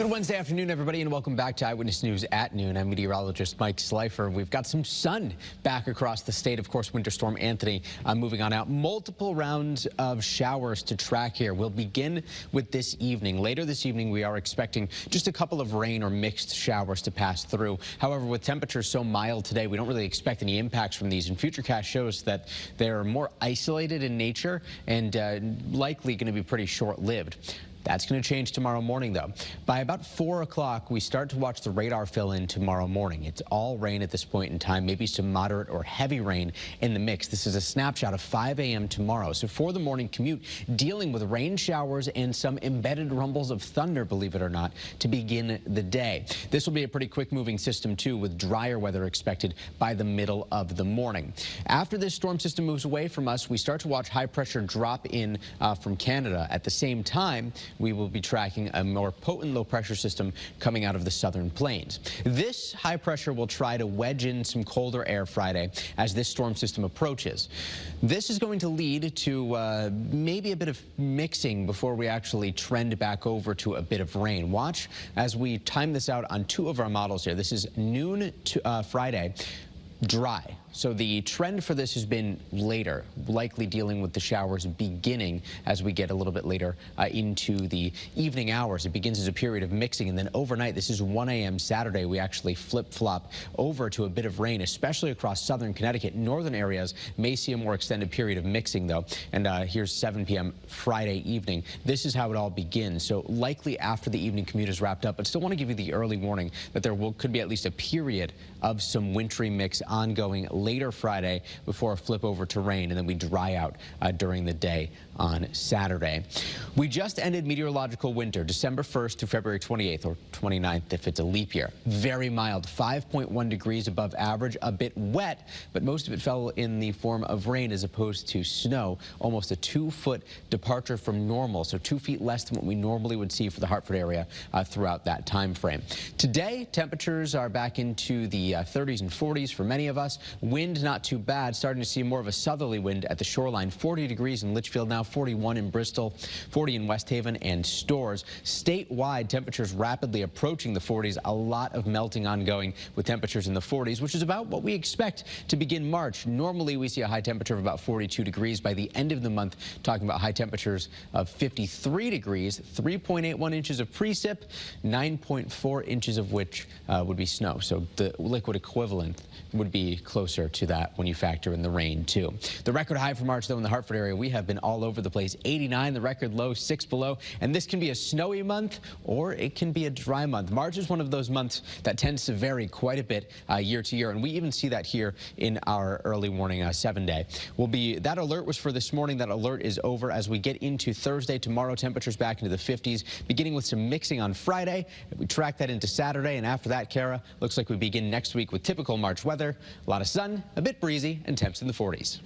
Good Wednesday afternoon, everybody, and welcome back to Eyewitness News at noon. I'm meteorologist Mike Slifer. We've got some sun back across the state. Of course, Winter Storm Anthony moving on out. Multiple rounds of showers to track here. We'll begin with this evening. Later this evening, we are expecting just a couple of rain or mixed showers to pass through. However, with temperatures so mild today, we don't really expect any impacts from these. And Futurecast shows that they're more isolated in nature and likely going to be pretty short-lived. That's going to change tomorrow morning, though. By about 4 o'clock, we start to watch the radar fill in tomorrow morning. It's all rain at this point in time, maybe some moderate or heavy rain in the mix. This is a snapshot of 5 a.m. tomorrow. So for the morning commute, dealing with rain showers and some embedded rumbles of thunder, believe it or not, to begin the day. This will be a pretty quick-moving system, too, with drier weather expected by the middle of the morning. After this storm system moves away from us, we start to watch high pressure drop in from Canada. At the same time, we will be tracking a more potent low pressure system coming out of the southern plains. This high pressure will try to wedge in some colder air Friday as this storm system approaches. This is going to lead to maybe a bit of mixing before we actually trend back over to a bit of rain. Watch as we time this out on two of our models here. This is noon to Friday. Dry. So the trend for this has been later, likely dealing with the showers beginning as we get a little bit later into the evening hours. It begins as a period of mixing, and then overnight, this is 1 a.m. Saturday, we actually flip-flop over to a bit of rain, especially across southern Connecticut. Northern areas may see a more extended period of mixing, though. And here's 7 p.m. Friday evening. This is how it all begins. So likely after the evening commute is wrapped up, but still want to give you the early warning that there could be at least a period of some wintry mix ongoing later Friday before a flip over to rain, and then we dry out during the day on Saturday. We just ended meteorological winter, December 1st to February 28th or 29th if it's a leap year. Very mild, 5.1 degrees above average, a bit wet, but most of it fell in the form of rain as opposed to snow. Almost a 2-foot departure from normal, so 2 feet less than what we normally would see for the Hartford area throughout that time frame. Today, temperatures are back into the 30s and 40s for many of us. Wind not too bad, starting to see more of a southerly wind at the shoreline. 40 degrees in Litchfield now, 41 in Bristol, 40 in West Haven and Storrs. Statewide, temperatures rapidly approaching the 40s. A lot of melting ongoing with temperatures in the 40s, which is about what we expect to begin March. Normally, we see a high temperature of about 42 degrees. By the end of the month, talking about high temperatures of 53 degrees, 3.81 inches of precip, 9.4 inches of which would be snow. So the liquid equivalent would be closer to that when you factor in the rain, too. The record high for March, though, in the Hartford area, we have been all over the place. 89, the record low, 6 below. And this can be a snowy month or it can be a dry month. March is one of those months that tends to vary quite a bit year to year. And we even see that here in our early warning 7-day. That alert was for this morning. That alert is over as we get into Thursday. Tomorrow, temperatures back into the 50s, beginning with some mixing on Friday. We track that into Saturday. And after that, Kara, looks like we begin next week with typical March weather. A lot of sun, a bit breezy, and temps in the 40s.